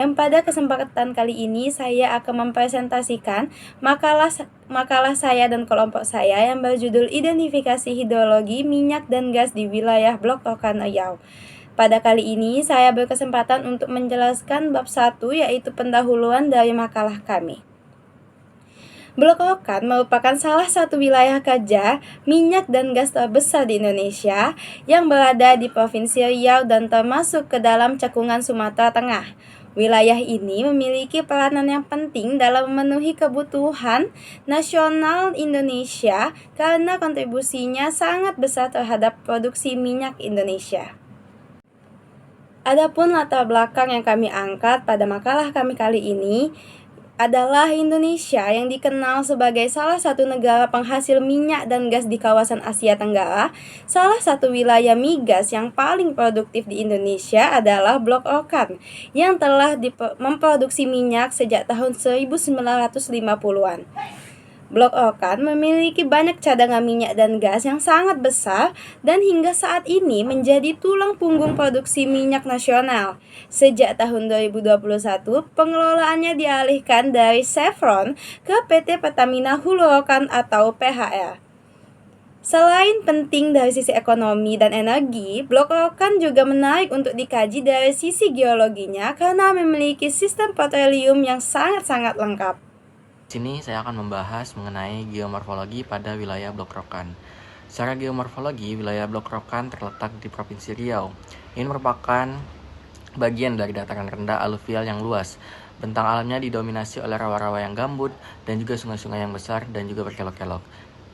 Dan pada kesempatan kali ini saya akan mempresentasikan makalah saya dan kelompok saya yang berjudul Identifikasi Hidrologi Minyak dan Gas di Wilayah Blok Rokan Riau. Pada kali ini saya berkesempatan untuk menjelaskan bab 1 yaitu pendahuluan dari makalah kami. Blok Rokan merupakan salah satu wilayah kerja minyak dan gas terbesar di Indonesia yang berada di Provinsi Riau dan termasuk ke dalam cekungan Sumatera Tengah. Wilayah ini memiliki peranan yang penting dalam memenuhi kebutuhan nasional Indonesia karena kontribusinya sangat besar terhadap produksi minyak Indonesia. Adapun latar belakang yang kami angkat pada makalah kami kali ini adalah Indonesia yang dikenal sebagai salah satu negara penghasil minyak dan gas di kawasan Asia Tenggara. Salah satu wilayah migas yang paling produktif di Indonesia adalah Blok Rokan yang telah memproduksi minyak sejak tahun 1950-an. Blok Rokan memiliki banyak cadangan minyak dan gas yang sangat besar dan hingga saat ini menjadi tulang punggung produksi minyak nasional. Sejak tahun 2021, pengelolaannya dialihkan dari Chevron ke PT Pertamina Hulu Rokan atau PHR. Selain penting dari sisi ekonomi dan energi, Blok Rokan juga menarik untuk dikaji dari sisi geologinya karena memiliki sistem petroleum yang sangat-sangat lengkap. Di sini saya akan membahas mengenai geomorfologi pada wilayah Blok Rokan. Secara geomorfologi, wilayah Blok Rokan terletak di Provinsi Riau. Ini merupakan bagian dari dataran rendah aluvial yang luas. Bentang alamnya didominasi oleh rawa-rawa yang gambut dan juga sungai-sungai yang besar dan juga berkelok-kelok.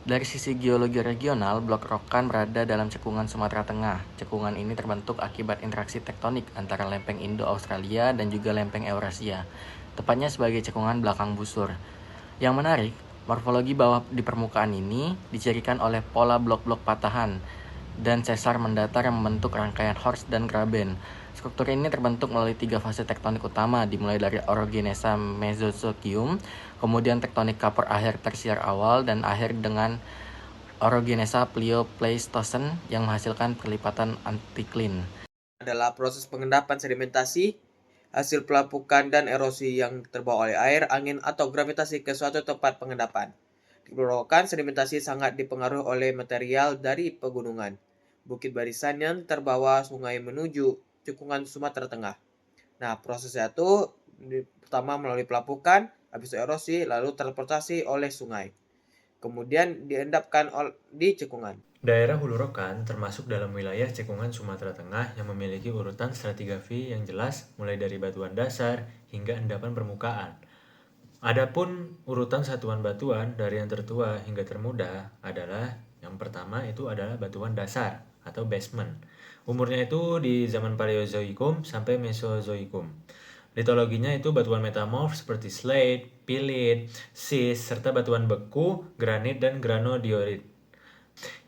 Dari sisi geologi regional, Blok Rokan berada dalam cekungan Sumatera Tengah. Cekungan ini terbentuk akibat interaksi tektonik antara lempeng Indo-Australia dan juga lempeng Eurasia, tepatnya sebagai cekungan belakang busur. Yang menarik, morfologi bawah di permukaan ini dicirikan oleh pola blok-blok patahan dan sesar mendatar yang membentuk rangkaian Horst dan Graben. Struktur ini terbentuk melalui 3 fase tektonik utama, dimulai dari orogenesa Mesozoikum, kemudian tektonik kapur akhir tersier awal, dan akhir dengan orogenesa Pliocene yang menghasilkan perlipatan antiklin. Adalah proses pengendapan sedimentasi, hasil pelapukan dan erosi yang terbawa oleh air, angin, atau gravitasi ke suatu tempat pengendapan. Di Blok Rokan, sedimentasi sangat dipengaruhi oleh material dari pegunungan, bukit barisan yang terbawa sungai menuju cekungan Sumatera Tengah. Nah, prosesnya itu pertama melalui pelapukan, habis itu erosi, lalu transportasi oleh sungai. Kemudian diendapkan di cekungan. Daerah Hulu Rokan termasuk dalam wilayah cekungan Sumatera Tengah yang memiliki urutan stratigrafi yang jelas mulai dari batuan dasar hingga endapan permukaan. Adapun urutan satuan batuan dari yang tertua hingga termuda adalah yang pertama itu adalah batuan dasar atau basement. Umurnya itu di zaman Paleozoikum sampai Mesozoikum. Litologinya itu batuan metamorf seperti slate, pilit, sis, serta batuan beku, granit, dan granodiorit.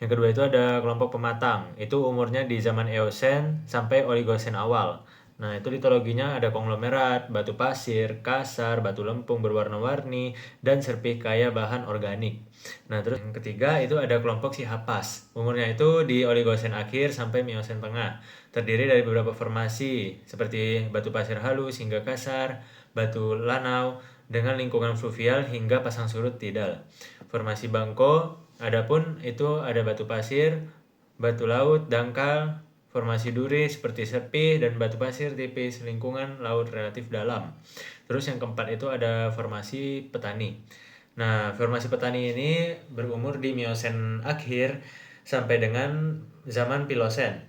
Yang kedua itu ada kelompok pematang. Itu umurnya di zaman Eosen sampai Oligosen awal. Nah, itu litologinya ada konglomerat, batu pasir, kasar, batu lempung berwarna-warni, dan serpih kaya bahan organik. Nah, terus yang ketiga itu ada kelompok Sihapas. Umurnya itu di Oligosen akhir sampai Miosen tengah. Terdiri dari beberapa formasi seperti batu pasir halus hingga kasar, batu lanau dengan lingkungan fluvial hingga pasang surut tidal. Formasi Bangko, adapun itu ada batu pasir, batu laut, dangkal, formasi duri seperti serpih, dan batu pasir tipis lingkungan laut relatif dalam. Terus yang keempat itu ada formasi petani. Nah, formasi petani ini berumur di Miosen akhir sampai dengan zaman Pilosen.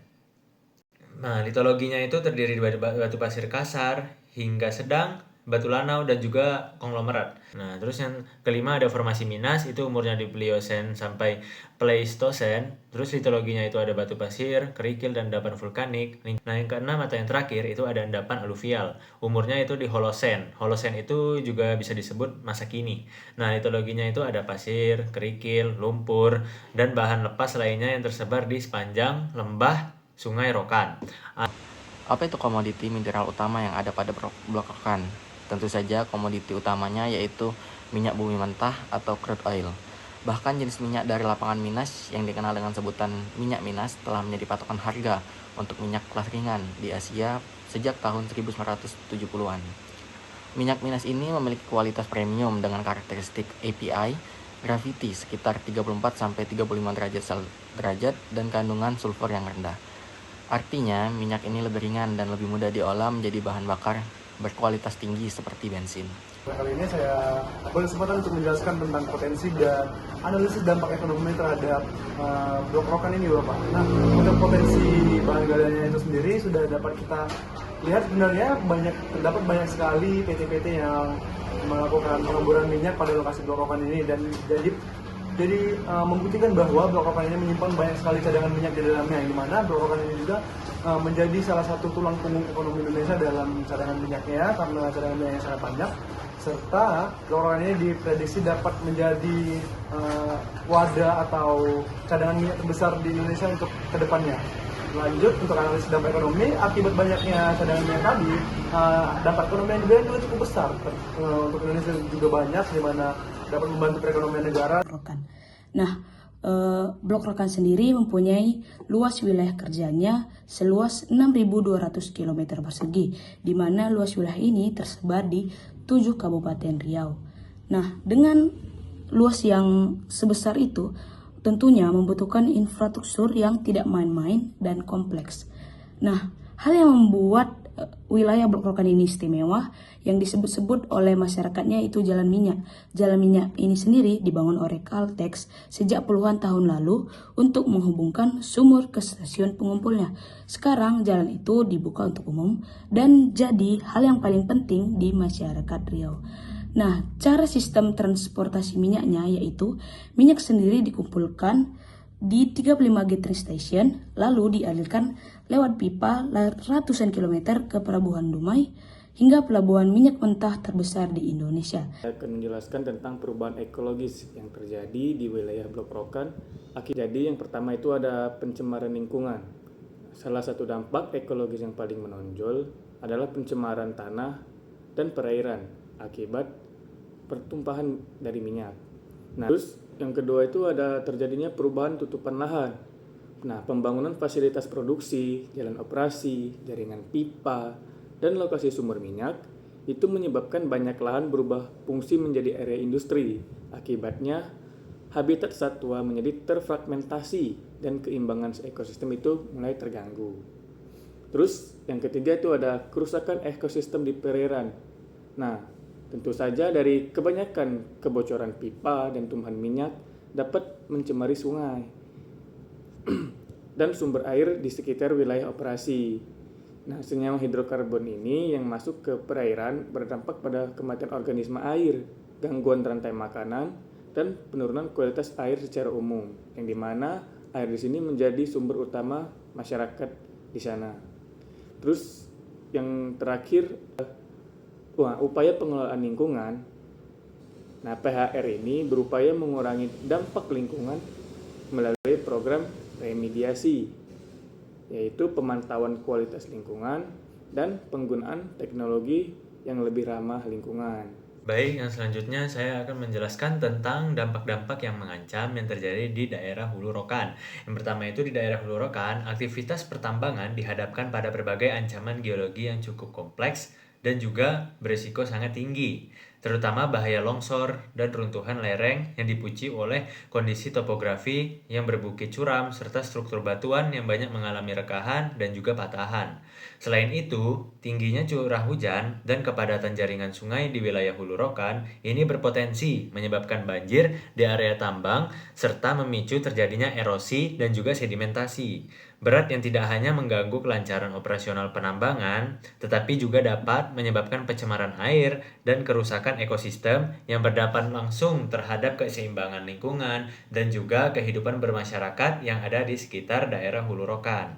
Nah, litologinya itu terdiri dari batu pasir kasar hingga sedang, batu lanau, dan juga konglomerat. Nah, terus yang kelima ada formasi Minas, itu umurnya di Pliocene sampai Pleistosen. Terus litologinya itu ada batu pasir, kerikil, dan endapan vulkanik. Nah, yang keenam atau yang terakhir itu ada endapan aluvial. Umurnya itu di Holosen. Holosen itu juga bisa disebut masa kini. Nah, litologinya itu ada pasir, kerikil, lumpur, dan bahan lepas lainnya yang tersebar di sepanjang lembah Sungai Rokan. Apa itu komoditi mineral utama yang ada pada Blok Rokan? Tentu saja komoditi utamanya yaitu minyak bumi mentah atau crude oil. Bahkan jenis minyak dari lapangan Minas yang dikenal dengan sebutan minyak Minas telah menjadi patokan harga untuk minyak kelas ringan di Asia sejak tahun 1970-an. Minyak Minas ini memiliki kualitas premium dengan karakteristik API gravity sekitar 34-35 derajat dan kandungan sulfur yang rendah. Artinya, minyak ini lebih ringan dan lebih mudah diolah menjadi bahan bakar berkualitas tinggi seperti bensin. Kali ini saya berkesempatan untuk menjelaskan tentang potensi dan analisis dampak ekonomi terhadap Blok Rokan ini, Bapak. Nah, untuk potensi bahan galiannya itu sendiri sudah dapat kita lihat sebenarnya terdapat banyak sekali PT-PT yang melakukan pengemburan minyak pada lokasi Blok Rokan ini, dan jadi membuktikan bahwa Blok Rokan ini menyimpan banyak sekali cadangan minyak di dalamnya, yang dimana Blok Rokan ini juga menjadi salah satu tulang punggung ekonomi Indonesia dalam cadangan minyaknya karena cadangan minyaknya sangat banyak, serta Blok Rokan ini diprediksi dapat menjadi wadah atau cadangan minyak terbesar di Indonesia untuk kedepannya. Lanjut untuk analisis dampak ekonomi, akibat banyaknya cadangan minyak tadi, dampak ekonomi yang juga cukup besar untuk Indonesia juga banyak, di mana dapat membantu perekonomian negara. Nah, Blok Rokan sendiri mempunyai luas wilayah kerjanya seluas 6.200 km persegi, di mana luas wilayah ini tersebar di 7 Kabupaten Riau. Nah, dengan luas yang sebesar itu, tentunya membutuhkan infrastruktur yang tidak main-main dan kompleks. Nah, hal yang membuat wilayah Blok Rokan ini istimewa yang disebut-sebut oleh masyarakatnya itu jalan minyak. Jalan minyak ini sendiri dibangun oleh Caltex sejak puluhan tahun lalu untuk menghubungkan sumur ke stasiun pengumpulnya. Sekarang jalan itu dibuka untuk umum dan jadi hal yang paling penting di masyarakat Riau. Nah, cara sistem transportasi minyaknya yaitu minyak sendiri dikumpulkan di 35 gathering station, lalu dialirkan lewat pipa ratusan kilometer ke Pelabuhan Dumai hingga pelabuhan minyak mentah terbesar di Indonesia. Saya akan menjelaskan tentang perubahan ekologis yang terjadi di wilayah Blok Rokan. Jadi yang pertama itu ada pencemaran lingkungan. Salah satu dampak ekologis yang paling menonjol adalah pencemaran tanah dan perairan akibat pertumpahan dari minyak. Nah, terus yang kedua itu ada terjadinya perubahan tutupan lahan. Nah, pembangunan fasilitas produksi, jalan operasi, jaringan pipa, dan lokasi sumber minyak itu menyebabkan banyak lahan berubah fungsi menjadi area industri. Akibatnya, habitat satwa menjadi terfragmentasi dan keimbangan ekosistem itu mulai terganggu. Terus yang ketiga itu ada kerusakan ekosistem di perairan. Nah, tentu saja dari kebanyakan kebocoran pipa dan tumpahan minyak dapat mencemari sungai dan sumber air di sekitar wilayah operasi. Nah, senyawa hidrokarbon ini yang masuk ke perairan berdampak pada kematian organisme air, gangguan rantai makanan, dan penurunan kualitas air secara umum, yang dimana air di sini menjadi sumber utama masyarakat di sana. Terus yang terakhir, upaya pengelolaan lingkungan. Nah, PHR ini berupaya mengurangi dampak lingkungan melalui program remediasi, yaitu pemantauan kualitas lingkungan dan penggunaan teknologi yang lebih ramah lingkungan. Baik, yang selanjutnya saya akan menjelaskan tentang dampak-dampak yang mengancam yang terjadi di daerah Hulu Rokan. Yang pertama itu di daerah Hulu Rokan, aktivitas pertambangan dihadapkan pada berbagai ancaman geologi yang cukup kompleks dan juga berisiko sangat tinggi, terutama bahaya longsor dan runtuhan lereng yang dipicu oleh kondisi topografi yang berbukit curam serta struktur batuan yang banyak mengalami rekahan dan juga patahan. Selain itu, tingginya curah hujan dan kepadatan jaringan sungai di wilayah Hulu Rokan ini berpotensi menyebabkan banjir di area tambang serta memicu terjadinya erosi dan juga sedimentasi berat yang tidak hanya mengganggu kelancaran operasional penambangan, tetapi juga dapat menyebabkan pencemaran air dan kerusakan ekosistem yang berdampak langsung terhadap keseimbangan lingkungan dan juga kehidupan bermasyarakat yang ada di sekitar daerah Hulu Rokan.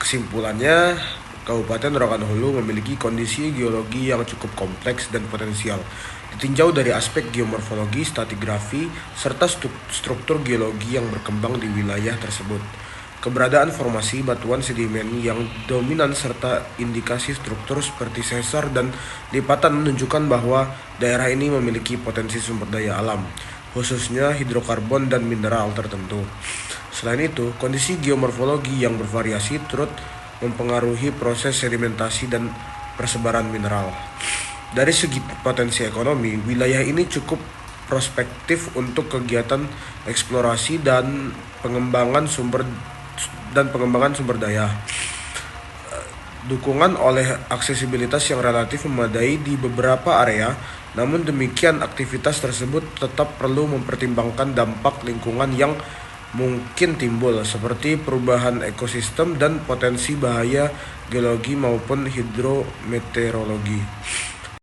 Kesimpulannya, Kabupaten Rokan Hulu memiliki kondisi geologi yang cukup kompleks dan potensial, ditinjau dari aspek geomorfologi, stratigrafi, serta struktur geologi yang berkembang di wilayah tersebut. Keberadaan formasi batuan sedimen yang dominan serta indikasi struktur seperti sesar dan lipatan menunjukkan bahwa daerah ini memiliki potensi sumber daya alam. khususnya hidrokarbon dan mineral tertentu. Selain itu, kondisi geomorfologi yang bervariasi turut mempengaruhi proses sedimentasi dan persebaran mineral. Dari segi potensi ekonomi, wilayah ini cukup prospektif untuk kegiatan eksplorasi dan pengembangan sumber daya. Dukungan oleh aksesibilitas yang relatif memadai di beberapa area, namun demikian aktivitas tersebut tetap perlu mempertimbangkan dampak lingkungan yang mungkin timbul seperti perubahan ekosistem dan potensi bahaya geologi maupun hidrometeorologi.